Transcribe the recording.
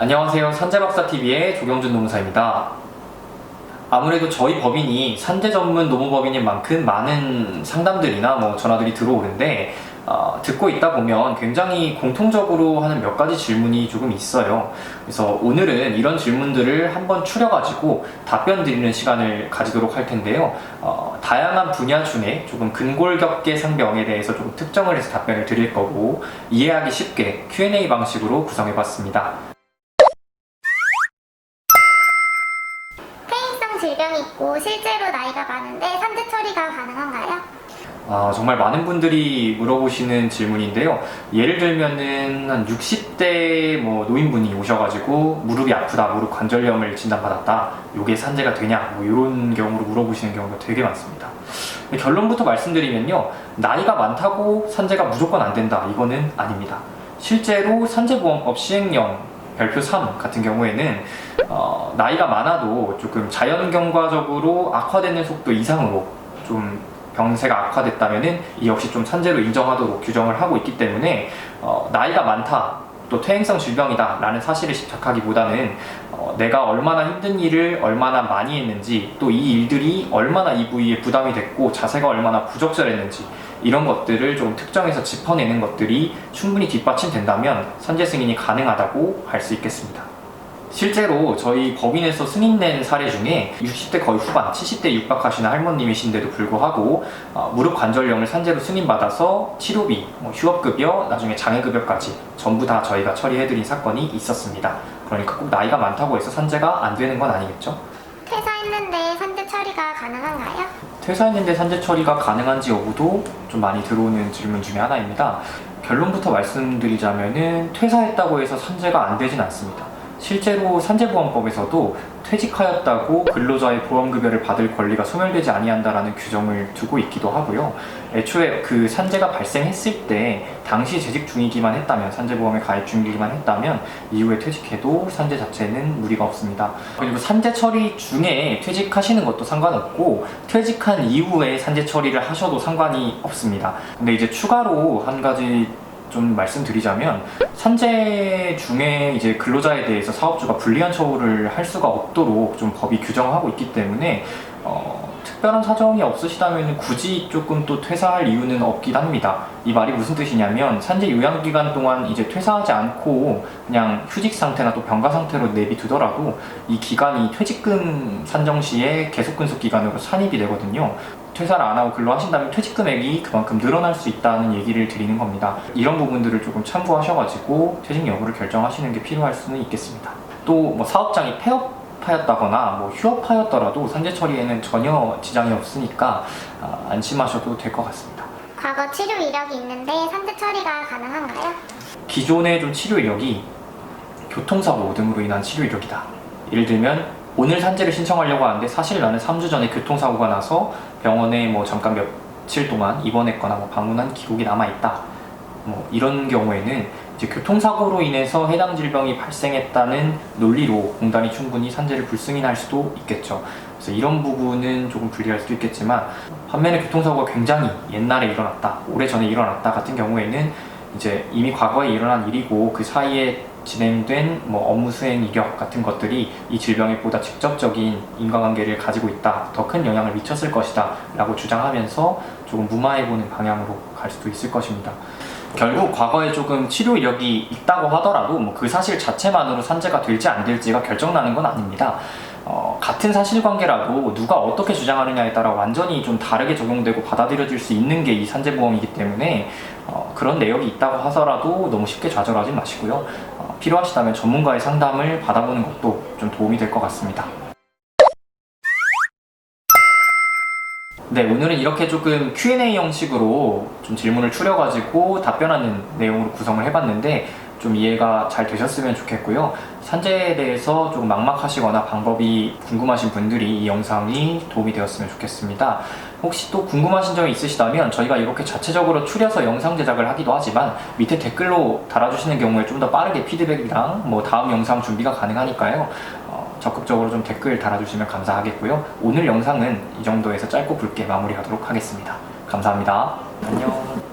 안녕하세요. 산재박사TV의 조경준 노무사입니다. 아무래도 저희 법인이 산재 전문 노무법인인 만큼 많은 상담들이나 전화들이 들어오는데 듣고 있다 보면 굉장히 공통적으로 하는 몇 가지 질문이 조금 있어요. 그래서 오늘은 이런 질문들을 한번 추려가지고 답변 드리는 시간을 가지도록 할 텐데요. 다양한 분야 중에 조금 근골격계 상병에 대해서 좀 특정을 해서 답변을 드릴 거고 이해하기 쉽게 Q&A 방식으로 구성해봤습니다. 질병이 있고 실제로 나이가 많은데 산재 처리가 가능한가요? 정말 많은 분들이 물어보시는 질문인데요. 예를 들면은 한 60대 노인분이 오셔가지고 무릎이 아프다, 무릎 관절염을 진단받았다, 요게 산재가 되냐, 이런 경우로 물어보시는 경우가 되게 많습니다. 결론부터 말씀드리면요, 나이가 많다고 산재가 무조건 안 된다, 이거는 아닙니다. 실제로 산재보험법 시행령 별표 3 같은 경우에는 나이가 많아도 조금 자연경과적으로 악화되는 속도 이상으로 좀 병세가 악화됐다면은 이 역시 좀 산재로 인정하도록 규정을 하고 있기 때문에 나이가 많다, 또 퇴행성 질병이다 라는 사실을 집착하기보다는 내가 얼마나 힘든 일을 얼마나 많이 했는지, 또 이 일들이 얼마나 이 부위에 부담이 됐고 자세가 얼마나 부적절했는지, 이런 것들을 좀 특정해서 짚어내는 것들이 충분히 뒷받침된다면 산재 승인이 가능하다고 할 수 있겠습니다. 실제로 저희 법인에서 승인된 사례 중에 60대 거의 후반, 70대 육박하시는 할머님이신데도 불구하고 무릎 관절염을 산재로 승인받아서 치료비, 휴업급여, 나중에 장애급여까지 전부 다 저희가 처리해드린 사건이 있었습니다. 그러니까 꼭 나이가 많다고 해서 산재가 안 되는 건 아니겠죠? 퇴사했는데 산재 처리가 가능한가요? 퇴사했는데 산재 처리가 가능한지 여부도 좀 많이 들어오는 질문 중에 하나입니다. 결론부터 말씀드리자면은 퇴사했다고 해서 산재가 안 되진 않습니다. 실제로 산재보험법에서도 퇴직하였다고 근로자의 보험급여를 받을 권리가 소멸되지 아니한다라는 규정을 두고 있기도 하고요. 애초에 그 산재가 발생했을 때 당시 재직 중이기만 했다면, 산재보험에 가입 중이기만 했다면 이후에 퇴직해도 산재 자체는 무리가 없습니다. 그리고 산재 처리 중에 퇴직하시는 것도 상관없고 퇴직한 이후에 산재 처리를 하셔도 상관이 없습니다. 근데 이제 추가로 한 가지 좀 말씀드리자면, 산재 중에 이제 근로자에 대해서 사업주가 불리한 처우를 할 수가 없도록 좀 법이 규정하고 있기 때문에 특별한 사정이 없으시다면 굳이 조금 또 퇴사할 이유는 없긴 합니다. 이 말이 무슨 뜻이냐면, 산재 요양기간 동안 이제 퇴사하지 않고 그냥 휴직 상태나 또 병가 상태로 내비두더라도 이 기간이 퇴직금 산정 시에 계속근속 기간으로 산입이 되거든요. 퇴사를 안 하고 근로하신다면 퇴직금액이 그만큼 늘어날 수 있다는 얘기를 드리는 겁니다. 이런 부분들을 조금 참고하셔가지고 퇴직 여부를 결정하시는 게 필요할 수는 있겠습니다. 또 사업장이 폐업하였다거나 휴업하였더라도 산재 처리에는 전혀 지장이 없으니까 안심하셔도 될 것 같습니다. 과거 치료 이력이 있는데 산재 처리가 가능한가요? 기존의 좀 치료 이력이 교통사고 등으로 인한 치료 이력이다. 예를 들면 오늘 산재를 신청하려고 하는데 사실 나는 3주 전에 교통사고가 나서 병원에 잠깐 며칠 동안 입원했거나 방문한 기록이 남아있다, 이런 경우에는 이제 교통사고로 인해서 해당 질병이 발생했다는 논리로 공단이 충분히 산재를 불승인할 수도 있겠죠. 그래서 이런 부분은 조금 불리할 수도 있겠지만, 반면에 교통사고가 굉장히 옛날에 일어났다, 오래전에 일어났다 같은 경우에는 이제 이미 과거에 일어난 일이고 그 사이에 진행된 업무 수행 이력 같은 것들이 이 질병에 보다 직접적인 인과관계를 가지고 있다, 더 큰 영향을 미쳤을 것이다 라고 주장하면서 조금 무마해보는 방향으로 갈 수도 있을 것입니다. 결국 과거에 조금 치료 이력이 있다고 하더라도 그 사실 자체만으로 산재가 될지 안 될지가 결정나는 건 아닙니다. 같은 사실관계라도 누가 어떻게 주장하느냐에 따라 완전히 좀 다르게 적용되고 받아들여질 수 있는 게 이 산재보험이기 때문에 그런 내역이 있다고 하더라도 너무 쉽게 좌절하지 마시고요. 필요하시다면 전문가의 상담을 받아보는 것도 좀 도움이 될 것 같습니다. 네, 오늘은 이렇게 조금 Q&A 형식으로 좀 질문을 추려가지고 답변하는 내용으로 구성을 해봤는데 좀 이해가 잘 되셨으면 좋겠고요. 산재에 대해서 조금 막막하시거나 방법이 궁금하신 분들이 이 영상이 도움이 되었으면 좋겠습니다. 혹시 또 궁금하신 점이 있으시다면 저희가 이렇게 자체적으로 추려서 영상 제작을 하기도 하지만 밑에 댓글로 달아주시는 경우에 좀 더 빠르게 피드백이랑 다음 영상 준비가 가능하니까요. 적극적으로 좀 댓글 달아주시면 감사하겠고요. 오늘 영상은 이 정도에서 짧고 굵게 마무리하도록 하겠습니다. 감사합니다. 안녕.